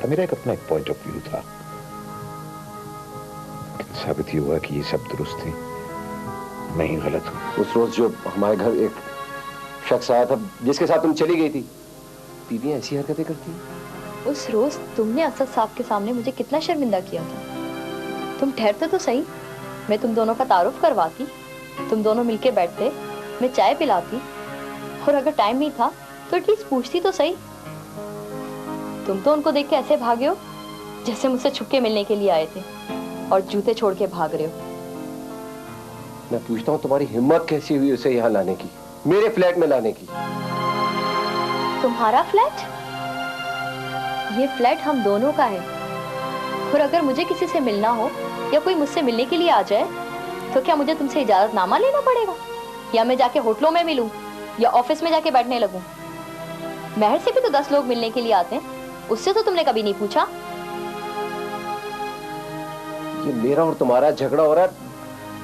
था, मेरा एक अपना एक पॉइंट ऑफ व्यू था। साबित ये हुआ कि ये सब दुरुस्त थी, मैं ही गलत हूं। उस रोज जो हमारे घर एक शख्स आया था जिसके साथ तुम चली गई थी, बीवियां ऐसी हरकतें करती हैं। उस रोज तुमने असद साहब के सामने मुझे कितना शर्मिंदा किया था। तुम ठहरते तो सही, मैं तुम दोनों का तारुफ करवाती, तुम दोनों मिलके बैठते, मैं चाय पिलाती, और अगर टाइम नहीं था तो एटलीस्ट पूछती तो सही। तुम तो उनको देख के ऐसे भागे हो जैसे मुझसे छुपके मिलने के लिए आए थे, और जूते छोड़ के भाग रहे हो। मैं पूछता हूँ तुम्हारी हिम्मत कैसी हुई उसे यहाँ लाने की, मेरे फ्लैट में लाने की। तुम्हारा फ्लैट? ये फ्लैट हम दोनों का है, और अगर मुझे किसी से मिलना हो या कोई मुझसे मिलने के लिए आ जाए तो क्या मुझे तुमसे इजाजतनामा लेना पड़ेगा, या मैं जाके होटलों में मिलूं या ऑफिस में जाके बैठने लगूं? महर से भी तो 10 लोग मिलने के लिए आते हैं, उससे तो तुमने कभी नहीं पूछा। ये मेरा और तुम्हारा झगड़ा हो रहा है,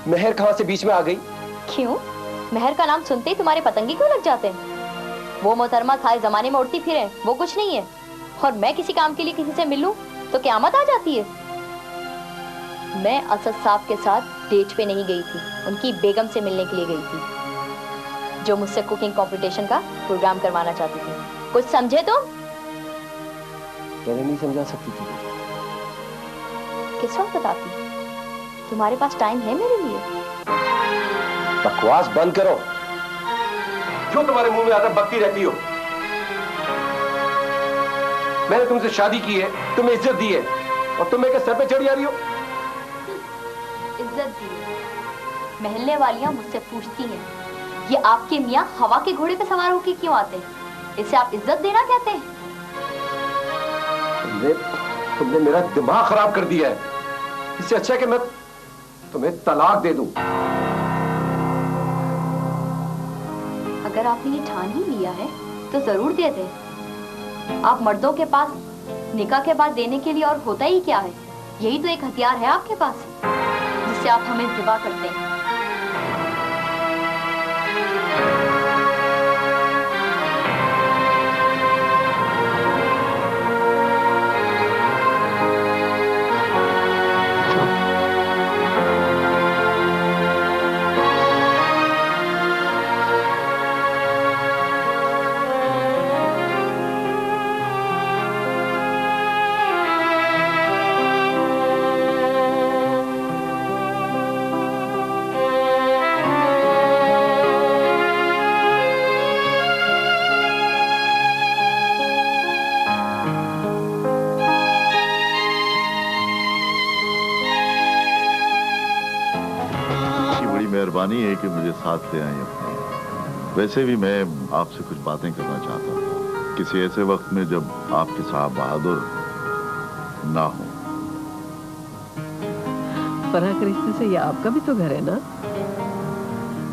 महर कहां से बीच में आ गई? क्यों? महर का नाम सुनते ही तुम्हारे पतंगे क्यों लग जाते हैं? वो मोहतरमा सारे जमाने में उड़ती फिरे, वो कुछ नहीं है। और मैं किसी काम के लिए किसी से मिलूं तो क़यामत आ जाती है। मैं असद साहब के साथ डेट पे नहीं गई थी, उनकी बेगम से मिलने के लिए गई थी, जो मुझसे कुकिंग कंपटीशन का प्रोग्राम करवाना चाहती थी। कुछ समझे तुम? पहले नहीं समझा सकती थी? किस वक्त बताती? तुम्हारे पास टाइम है मेरे लिए? बकवास बंद करो, जो तुम्हारे मुंह में आता बकती रहती हो। मैंने तुमसे शादी की है, तुम्हें इज्जत दी है, और तुम मेरे सर पे चढ़ जा रही हो। इज्जत दी है? महल्ले वालियां मुझसे पूछती हैं, ये आपके मियाँ हवा के घोड़े पे सवार होकर क्यों आते हैं? इसे आप इज्जत देना कहते हैं? तुमने मेरा दिमाग खराब कर दिया है। इससे अच्छा है कि मैं तुम्हें तलाक दे दूं। अगर आपने ये ठान ही लिया है तो जरूर दे दे। आप मर्दों के पास निकाह के बाद देने के लिए और होता ही क्या है? यही तो एक हथियार है आपके पास, जिससे आप हमें ज़िबा करते हैं। मेहरबानी है कि मुझे साथ ले आए अपने। वैसे भी मैं आपसे कुछ बातें करना चाहता हूँ, किसी ऐसे वक्त में जब आपके साहब बहादुर ना हो। फराह के रिश्ते से ये आपका भी तो घर है ना?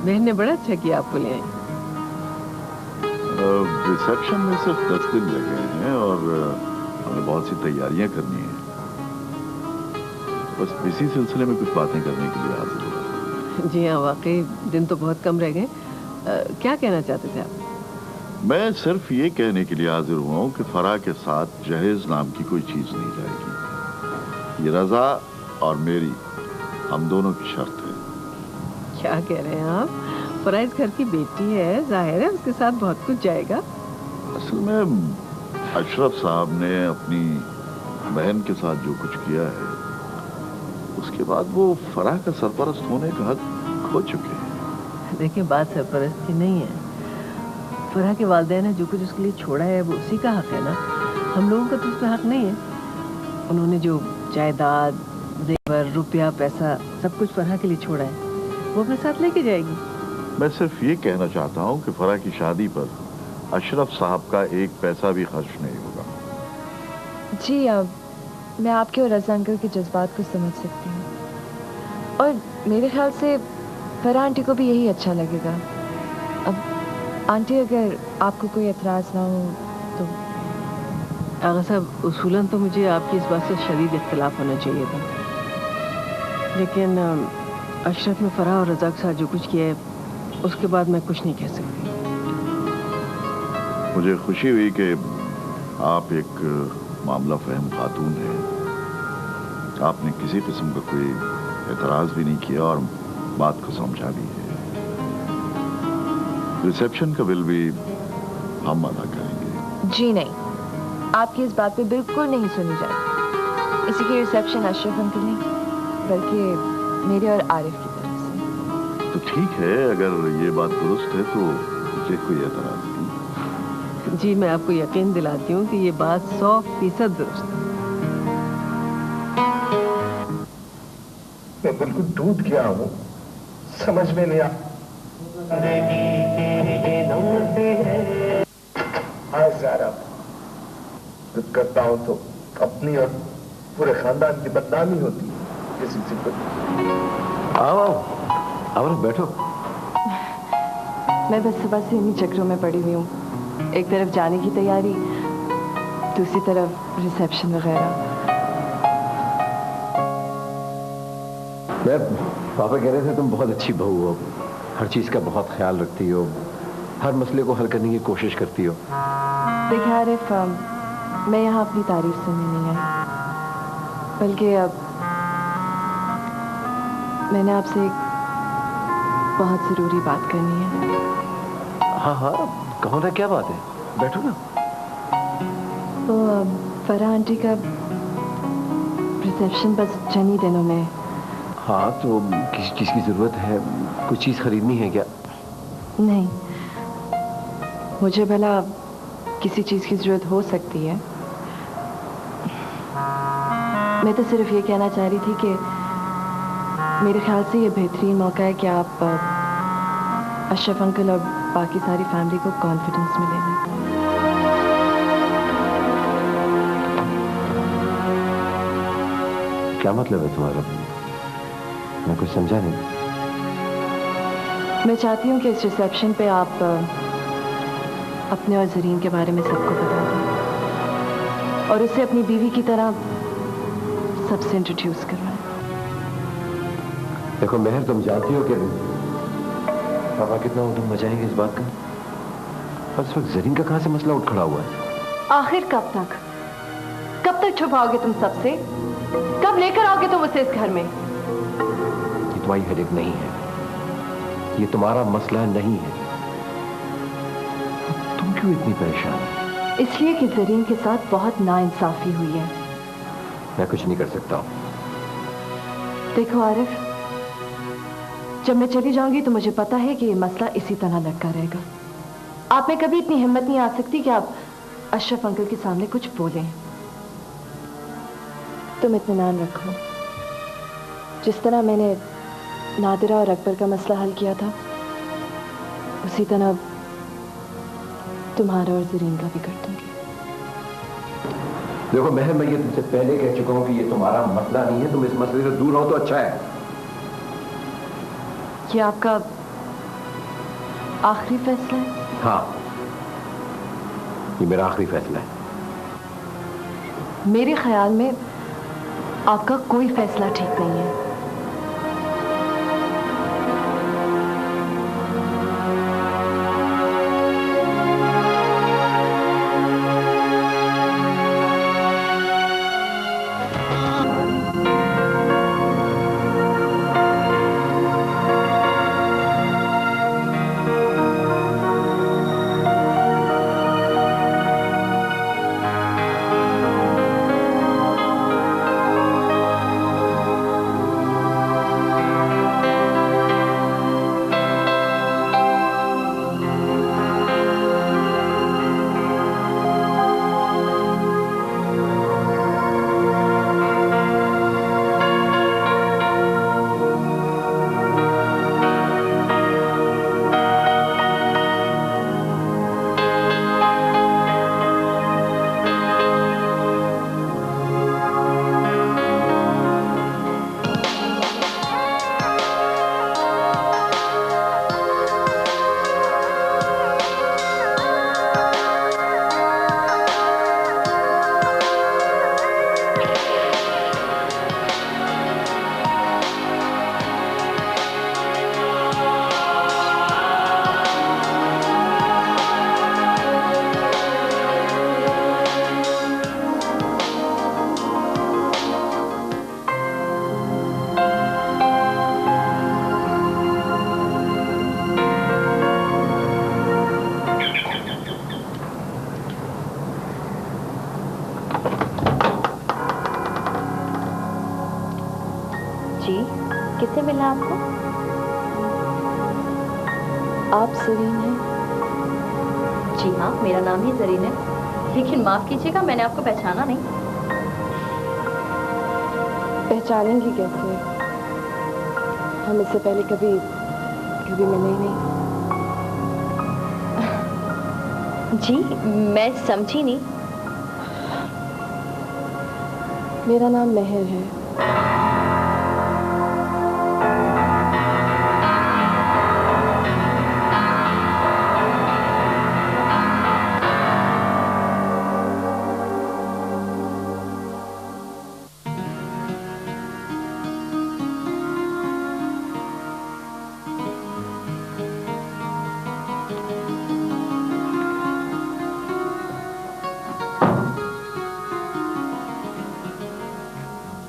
बहन ने बड़ा अच्छा किया आपको ले आई। रिसेप्शन में सिर्फ 10 दिन लगे हैं और हमें बहुत सी तैयारियां करनी है। बस इसी सिलसिले में कुछ बातें करने के लिए हाजिर हुआ। जी हाँ, वाकई दिन तो बहुत कम रह गए। क्या कहना चाहते थे आप? मैं सिर्फ ये कहने के लिए हाजिर हुआ हूँ कि फराह के साथ जहेज नाम की कोई चीज नहीं जाएगी। ये रजा और मेरी, हम दोनों की शर्त है। क्या कह रहे हैं आप? फराह इस घर की बेटी है, जाहिर है उसके साथ बहुत कुछ जाएगा। असल में अशरफ साहब ने अपनी बहन के साथ जो कुछ किया है, उसके बाद वो फराह का सरपरस्त होने का हक खो चुके हैं। देखिए, बात सरपरस्त की नहीं है। फराह के वालिदैन ने जो कुछ उसके लिए छोड़ा है वो उसी का हक है ना, हम लोगों का तो उस पर हक नहीं है। उन्होंने जो जायदाद, जेवर, रुपया, पैसा सब कुछ फराह के लिए छोड़ा है, वो अपने साथ लेके जाएगी। मैं सिर्फ ये कहना चाहता हूँ कि फराह की शादी पर अशरफ साहब का एक पैसा भी खर्च नहीं होगा। जी, अब मैं आपके और रज़ा अंकल के जज्बात को समझ सकती हूँ, और मेरे ख्याल से फराह आंटी को भी यही अच्छा लगेगा। अब आंटी, अगर आपको कोई एतराज़ ना हो तो। आगा साहब, उसूलन तो मुझे आपकी इस बात से शदीद इख्तिलाफ होना चाहिए था, लेकिन अशरफ ने फराह और रज़ा के साथ जो कुछ किया है उसके बाद मैं कुछ नहीं कह सकती। मुझे खुशी हुई कि आप एक मामला फहम खातून है। आपने किसी किस्म का कोई एतराज भी नहीं किया और बात को समझा भी है। रिसेप्शन का बिल भी हम अदा करेंगे। जी नहीं, आपकी इस बात पे बिल्कुल नहीं सुनी जाएगी। इसी की रिसेप्शन अशरफ अंकल नहीं बल्कि मेरे और आरिफ की तरफ से। तो ठीक है, अगर ये बात दुरुस्त है तो मुझे कोई एतराज नहीं। जी मैं आपको यकीन दिलाती हूँ कि ये बात 100% दुरुस्त है। मैं बिल्कुल टूट गया हूँ, समझ में नहीं आ। हाँ ज़ारा, कुछ करता हूँ तो अपनी और पूरे खानदान की बदनामी होती है। किसी से कुछ आओ आओ आओ, बैठो। मैं बस सुबह से इन्हीं चक्रों में पड़ी हुई हूँ। एक तरफ जाने की तैयारी, दूसरी तरफ रिसेप्शन वगैरह। मैं पापा कह रहे थे तुम बहुत अच्छी बहू हो, हर चीज का बहुत ख्याल रखती हो, हर मसले को हल करने की कोशिश करती हो। देखिए आरिफ, मैं यहाँ अपनी तारीफ सुनने नहीं आई, बल्कि अब मैंने आपसे एक बहुत जरूरी बात करनी है। हाँ हाँ, कहो ना, क्या बात है, बैठो ना। तो फराह आंटी का रिसेप्शन बस चंद ही दिनों में। हाँ, तो किसी चीज की जरूरत है? कुछ चीज खरीदनी है क्या? नहीं, मुझे भला किसी चीज की जरूरत हो सकती है। मैं तो सिर्फ ये कहना चाह रही थी कि मेरे ख्याल से ये बेहतरीन मौका है कि आप अशरफ अंकल और बाकी सारी फैमिली को कॉन्फिडेंस में ले लें। क्या मतलब है तुम्हारा? मैं कुछ समझा नहीं। मैं चाहती हूँ कि इस रिसेप्शन पे आप अपने और जरीन के बारे में सबको बता दें और उसे अपनी बीवी की तरह सबसे इंट्रोड्यूस करवाएं। देखो मेहर, तुम जानती हो कि पापा कितना उधम मचाएंगे इस बात का, और इस वक्त जरीन का कहां से मसला उठ खड़ा हुआ है। आखिर कब तक छुपाओगे तुम सबसे? कब लेकर आओगे तुम उसे इस घर में? ये तुम्हारी हेडेक नहीं है, ये तुम्हारा मसला नहीं है। तुम क्यों इतनी परेशान हो? इसलिए कि जरीन के साथ बहुत नाइंसाफी हुई है। मैं कुछ नहीं कर सकता हूं। देखो आरिफ, जब मैं चली जाऊंगी तो मुझे पता है कि ये मसला इसी तरह लटका रहेगा। आप में कभी इतनी हिम्मत नहीं आ सकती कि आप अशरफ अंकल के सामने कुछ बोलें। तुम इत्मीनान रखो, जिस तरह मैंने नादिरा और अकबर का मसला हल किया था उसी तरह तुम्हारा और जरीन का भी कर दूंगी। देखो महर, मैं ये तुमसे पहले कह चुका हूं कि ये तुम्हारा मसला नहीं है। तुम इस मसले से दूर रहो तो अच्छा है। ये आपका आखिरी फैसला है? हाँ, ये मेरा आखिरी फैसला है। मेरे ख्याल में आपका कोई फैसला ठीक नहीं है। जी, किससे मिलना है आपको? आप जरीन हैं? जी हाँ, मेरा नाम ही जरीन है, लेकिन माफ कीजिएगा मैंने आपको पहचाना नहीं। पहचानेंगी कैसे? हम इससे पहले कभी मिले ही नहीं। जी, मैं समझी नहीं। मेरा नाम मेहर है।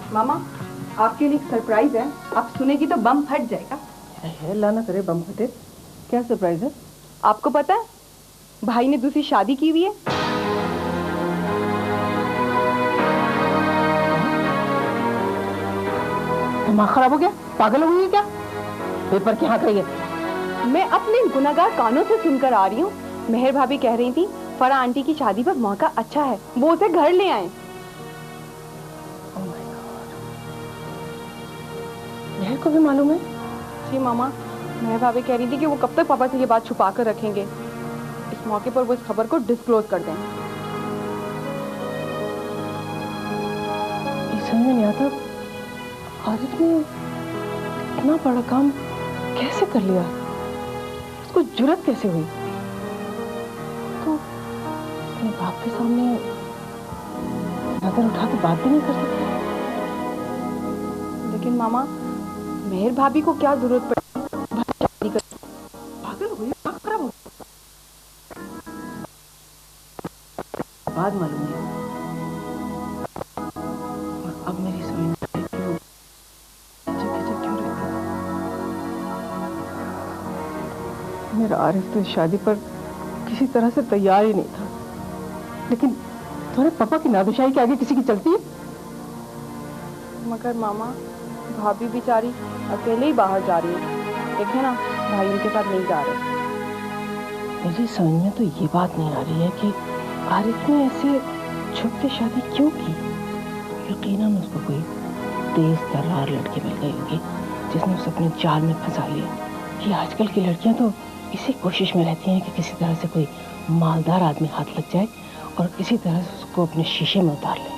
मामा, आपके लिए एक सरप्राइज है, आप सुनेगी तो बम फट जाएगा। अल्लाह ना करे बम फटे। क्या सरप्राइज है? आपको पता है भाई ने दूसरी शादी की हुई है। दिमाग खराब हो गया? पागल हो गई क्या? पेपर की हाँक रही है? मैं अपने गुनाहगार कानों से सुनकर आ रही हूँ। मेहर भाभी कह रही थी फरा आंटी की शादी पर मौका अच्छा है, वो उसे घर ले आए। मेहर को भी मालूम है? जी मामा, मेहर भाभी कह रही थी कि वो कब तक पापा से ये बात छुपा कर रखेंगे। इस मौके पर वो इस खबर को डिस्क्लोज कर दें। समझ में नहीं आता आरिफ ने इतना बड़ा काम कैसे कर लिया, उसको जुर्रत कैसे हुई? तो अपने बाप के सामने नजर उठा के बात भी नहीं कर सकती। लेकिन मामा, मेहर भाभी को क्या जरूरत पड़ी शादी कर? पागल हो गई, दिमाग खराब हो गया। बाद मालूम है। और अब मेरी समझ में आई कि वो खिचक क्यों रहता है। मेरा आरिफ तो इस शादी पर किसी तरह से तैयार ही नहीं था, लेकिन तुम्हारे पापा की नादिशाही के आगे किसी की चलती है? मगर मामा, भाभी बेचारी अकेले ही बाहर जा रही है। देखे ना, भाई उनके साथ नहीं जा रहे। मुझे समझ में तो ये बात नहीं आ रही है कि आरिफ ने ऐसे छुप के शादी क्यों की। यकीनन उसको कोई तेज तर्रार लड़की मिल गई होगी जिसने उसे अपने जाल में फंसा लिया। ये आजकल की लड़कियां तो इसी कोशिश में रहती हैं कि किसी तरह से कोई मालदार आदमी हाथ लग जाए और किसी तरह से उसको अपने शीशे में उतार ले।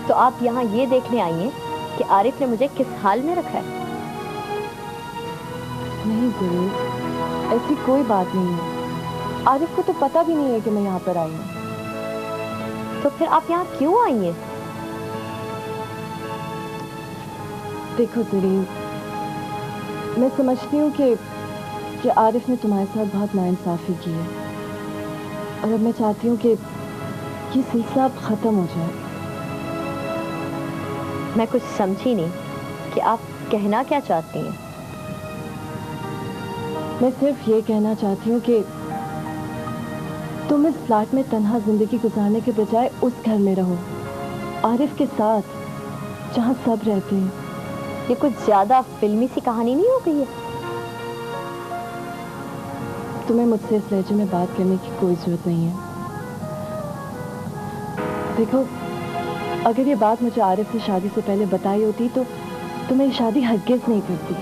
तो आप यहाँ ये देखने आई हैं कि आरिफ ने मुझे किस हाल में रखा है? नहीं गुरु, ऐसी कोई बात नहीं है। आरिफ को तो पता भी नहीं है कि मैं यहाँ पर आई हूँ। तो फिर आप यहाँ क्यों आई हैं? देखो जरीन, मैं समझती हूँ कि आरिफ ने तुम्हारे साथ बहुत नाइंसाफी की है, और अब मैं चाहती हूँ कि ये सिलसिला अब खत्म हो जाए। मैं कुछ समझी नहीं कि आप कहना क्या चाहती हैं। मैं सिर्फ ये कहना चाहती हूँ कि तुम इस फ्लैट में तन्हा जिंदगी गुजारने के बजाय उस घर में रहो, आरिफ के साथ, जहाँ सब रहते हैं। ये कुछ ज्यादा फिल्मी सी कहानी नहीं हो गई है? तुम्हें मुझसे इस लहजे में बात करने की कोई जरूरत नहीं है। देखो, अगर ये बात मुझे आरिफ से शादी से पहले बताई होती तो मैं ये शादी हरगिज़ नहीं करती।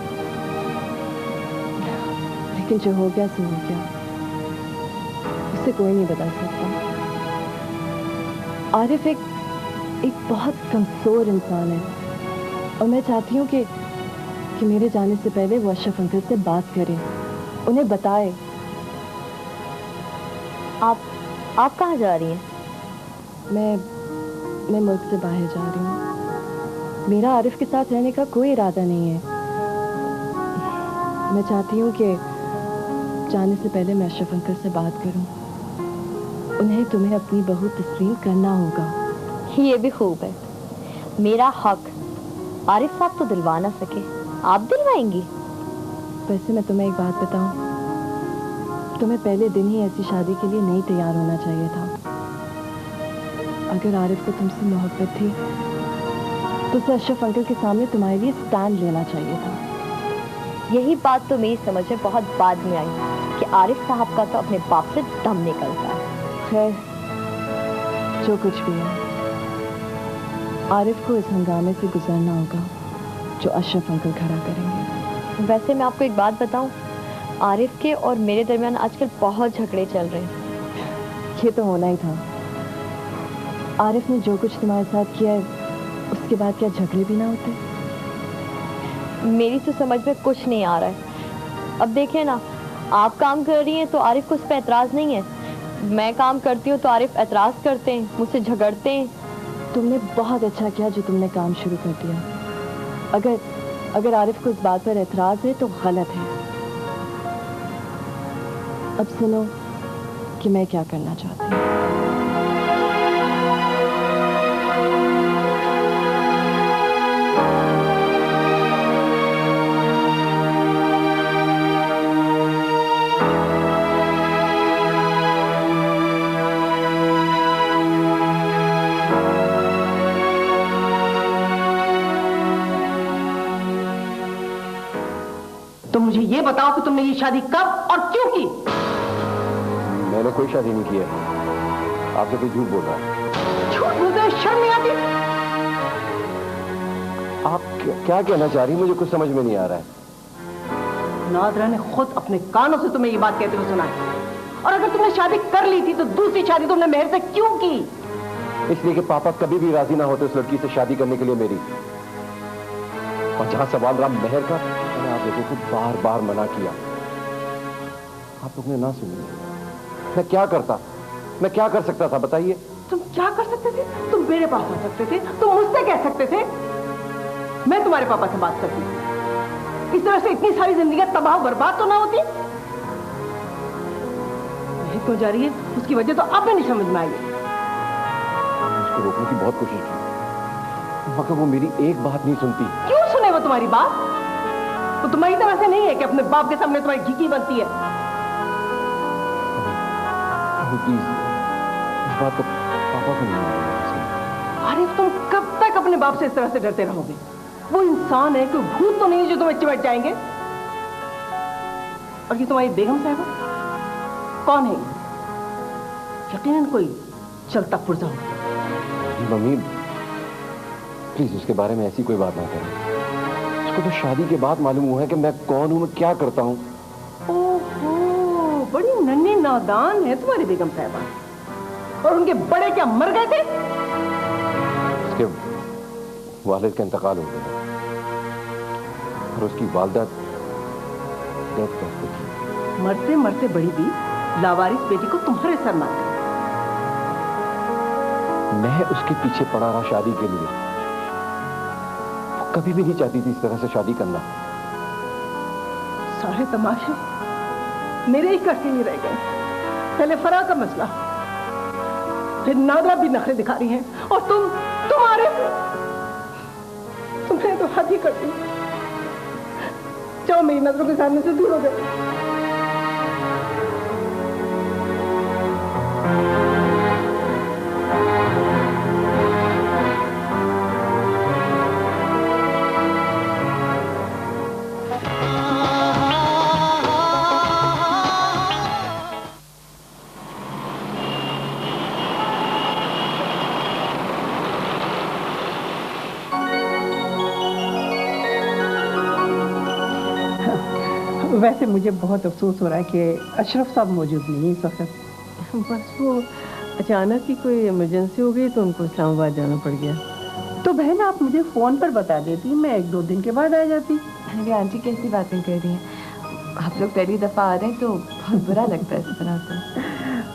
लेकिन जो हो गया सो हो गया, उससे कोई नहीं बता सकता। आरिफ एक बहुत कमजोर इंसान है, और मैं चाहती हूँ कि मेरे जाने से पहले वो अशरफ अंकल से बात करे, उन्हें बताए। आप कहाँ जा रही हैं? मैं मुल्क से बाहर जा रही हूँ। मेरा आरिफ के साथ रहने का कोई इरादा नहीं है। मैं चाहती हूँ कि जाने से पहले मैं अशरफ अंकल से बात करूँ। उन्हें तुम्हें अपनी बहू तस्लीम करना होगा। ये भी खूब है। मेरा हक आरिफ साहब तो दिलवा ना सके, आप दिलवाएंगी? वैसे मैं तुम्हें एक बात बताऊं, तुम्हें पहले दिन ही ऐसी शादी के लिए नहीं तैयार होना चाहिए था। अगर आरिफ को तुमसे मोहब्बत थी तो उसे अशरफ अंकल के सामने तुम्हारे लिए स्टैंड लेना चाहिए था। यही बात तो मेरी समझ में बहुत बाद में आई कि आरिफ साहब का तो अपने बाप से दम निकलता है। खैर, जो कुछ भी है, आरिफ को इस हंगामे से गुजरना होगा जो अशरफ अंकल खड़ा करेंगे। वैसे मैं आपको एक बात बताऊं, आरिफ के और मेरे दरमियान आजकल बहुत झगड़े चल रहे हैं। ये तो होना ही था। आरिफ ने जो कुछ तुम्हारे साथ किया है, उसके बाद क्या झगड़े भी ना होते? मेरी तो समझ में कुछ नहीं आ रहा है। अब देखिए ना, आप काम कर रही हैं तो आरिफ को उस पर एतराज नहीं है, मैं काम करती हूँ तो आरिफ एतराज करते हैं, मुझसे झगड़ते हैं। तुमने बहुत अच्छा किया जो तुमने काम शुरू कर दिया। अगर आरिफ को इस बात पर एतराज है तो गलत है। अब सुनो कि मैं क्या करना चाहती हूँ। तो मुझे ये बताओ कि तुमने ये शादी कब और क्यों की? मैंने कोई शादी नहीं की है। आपसे कोई झूठ बोल रहा है। झूठ बोलते हो, शर्म नहीं आती? आप क्या कहना चाह रही, मुझे कुछ समझ में नहीं आ रहा है। नादरा ने खुद अपने कानों से तुम्हें ये बात कहते हुए सुना है। और अगर तुमने शादी कर ली थी तो दूसरी शादी तुमने मेहर से क्यों की? इसलिए कि पापा कभी भी राजी ना होते उस लड़की से शादी करने के लिए मेरी। और जहां सवाल रहा मेहर का, मैंने आप लोगों को बार बार मना किया, आप लोग ने ना सुनी। मैं क्या करता, मैं क्या कर सकता था बताइए? तुम क्या कर सकते थे? तुम मेरे पास आ सकते थे, तुम मुझसे कह सकते थे। मैं तुम्हारे पापा से बात करती थी। इस तरह से इतनी सारी जिंदगी तबाह बर्बाद तो ना होती। क्यों जा रही है उसकी वजह तो अब नहीं समझ में आई। उसको रोकने की बहुत कोशिश की मगर वो मेरी एक बात नहीं सुनती। क्यों सुने वो तुम्हारी बात? वो तुम्हारी तरह से नहीं है कि अपने बाप के सामने तुम्हारी घिकी बनती है। प्लीज इस बात को पापा को नहीं मालूम। अरे तुम कब तक अपने बाप से इस तरह से डरते रहोगे? वो इंसान है, कोई भूत तो नहीं जो तुम्हें चिमट जाएंगे। और ये तुम्हारी बेगम साहबा कौन है? यकीनन कोई चलता पुर्जा हो। मम्मी प्लीज उसके बारे में ऐसी कोई बात ना करें। उसको तो शादी के बाद मालूम हुआ है कि मैं कौन हूं, मैं क्या करता हूं। ओहो, बड़ी नन्ही नादान है तुम्हारी बेगम साहबा। और उनके बड़े क्या मर गए थे? उसके वालिद का इंतकाल हो गया और उसकी वालदा डेथ कर गई। मरते मरते बड़ी भी लावारिस बेटी को तुम्हारे सर मार गई। मैं उसके पीछे पड़ा रहा शादी के लिए। वो कभी भी नहीं चाहती थी इस तरह से शादी करना। सारे तमाशे मेरे ही करके नहीं रह गए। पहले फराह का मसला, फिर नादरा भी नखरे दिखा रही हैं, और तुम्हारे तुमने तो हद ही कर दी। जाओ मेरी नजरों के सामने से दूर हो गए। वैसे मुझे बहुत अफसोस हो रहा है कि अशरफ साहब मौजूद नहीं है इस वक्त। बस वो अचानक ही कोई इमरजेंसी हो गई तो उनको इस्लामाबाद जाना पड़ गया। तो बहन आप मुझे फोन पर बता देती, मैं 1-2 दिन के बाद आ जाती। अरे आंटी कैसी बातें कर रही हैं? आप लोग पहली दफा आ रहे हैं तो बहुत बुरा लगता है इस तरह से।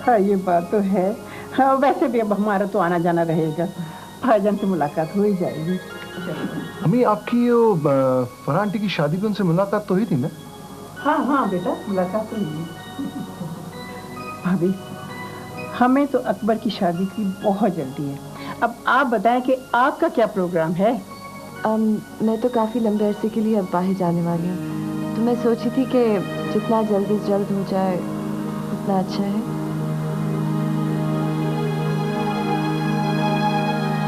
हाँ ये बात तो है। हाँ वैसे भी अब हमारा तो आना जाना रहेगा, भाईजान से मुलाकात हो ही जाएगी। अम्मी आपकी फरहान आंटी की शादी पे उनसे मुलाकात तो हुई थी ना? हाँ हाँ बेटा मुलाकात तो हुई। भाभी हमें तो अकबर की शादी की बहुत जल्दी है। अब आप बताएं कि आपका क्या प्रोग्राम है? मैं तो काफ़ी लंबे अरसे के लिए अब बाहर जाने वाली हूँ, तो तो मैं सोची थी कि जितना जल्दी से जल्द हो जाए उतना अच्छा है।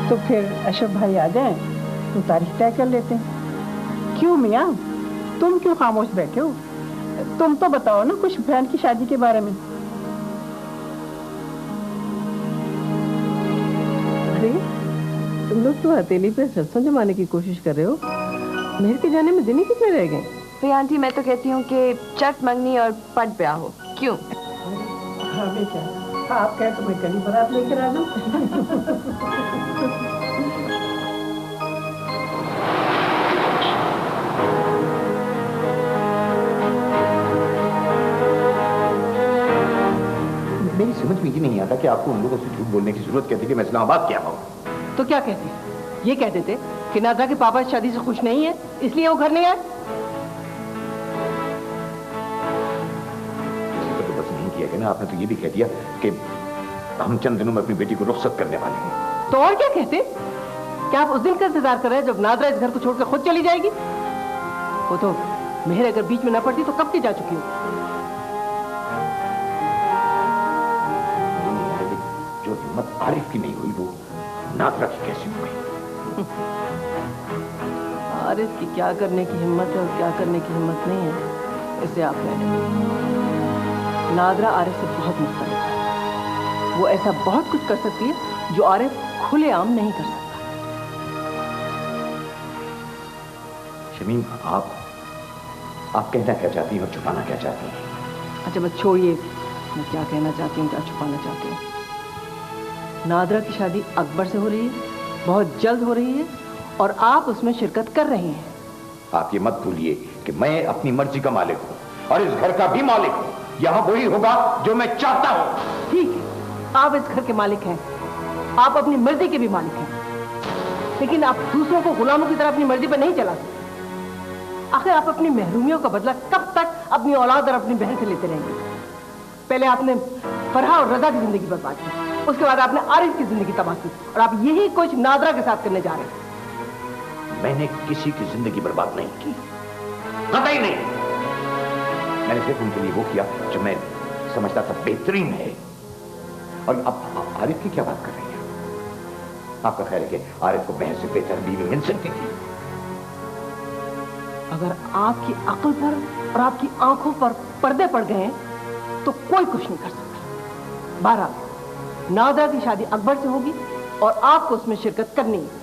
तो फिर अशरफ भाई आ जाएं तो तारीख तय कर लेते हैं। क्यों मियाँ, तुम क्यों खामोश बैठे हो? तुम तो बताओ ना कुछ बहन की शादी के बारे में। अरे तुम लोग तो हथेली पे रस्म जमाने की कोशिश कर रहे हो। मेहर के जाने में दिन ही कितने रह गए? फिर आंटी मैं तो कहती हूँ कि चट मंगनी और पट ब्याह हो। क्यों? हाँ बेटा, आप कहे तो मैं कल ही बारात लेकर आ जाऊँ। मेरी समझ में ये नहीं आता कि आपको उन लोगों से झूठ बोलने की जरूरत कहती कि मैं इस्लामाबाद क्या आऊँ। तो क्या कहते? ये कहते थे कि नादरा के पापा शादी से खुश नहीं है इसलिए वो घर नहीं आए। तो बस नहीं किया ना, आपने तो ये भी कह दिया कि हम चंद दिनों में अपनी बेटी को रुखसत करने वाले हैं। तो और क्या कहते? क्या आप उस दिन का इंतजार कर रहे हैं जब नादरा इस घर को छोड़कर खुद चली जाएगी? वो तो मेहर अगर बीच में न पड़ती तो कब की जा चुकी हो। जो हिम्मत आरिफ की नहीं हुई वो नादरा की कैसी हुई? आरिफ की क्या करने की हिम्मत है और क्या करने की हिम्मत नहीं है इसे आप कह रहे। नादरा आरिफ से बहुत मुख्तलिफ है। वो ऐसा बहुत कुछ कर सकती है जो आरिफ खुलेआम नहीं कर सकता। शमीम, आप कहना क्या चाहती हैं और छुपाना क्या चाहती हैं? अच्छा बस छोड़िए, मैं क्या कहना चाहती हूँ क्या छुपाना चाहती हूँ। नादरा की शादी अकबर से हो रही है, बहुत जल्द हो रही है और आप उसमें शिरकत कर रहे हैं। आप ये मत भूलिए कि मैं अपनी मर्जी का मालिक हूँ और इस घर का भी मालिक हूँ। यहाँ वही होगा जो मैं चाहता हूँ। ठीक है, आप इस घर के मालिक हैं, आप अपनी मर्जी के भी मालिक हैं, लेकिन आप दूसरों को गुलामों की तरह अपनी मर्जी पर नहीं चला सकते। आखिर आप अपनी महरूमियों का बदला कब तक अपनी औलाद और अपनी बहन से लेते रहेंगे? पहले आपने फरहा और रजा की जिंदगी बर्बाद की, उसके बाद आपने आरिफ की जिंदगी तबाह की और आप यही कुछ नादरा के साथ करने जा रहे हैं। मैंने किसी की जिंदगी बर्बाद नहीं की, कतई नहीं। मैंने सिर्फ उनके लिए वो किया जो मैं समझता था बेहतरीन है। और अब आरिफ की क्या बात कर रही हैं? आपका ख्याल है कि आरिफ को बहन से बेहतर बीवी मिल सकती थी? अगर आपकी अक्ल पर और आपकी आंखों पर पर्दे पड़ गए तो कोई कुछ नहीं कर सकता। बहरहाल नादरा की शादी अकबर से होगी और आपको उसमें शिरकत करनी है।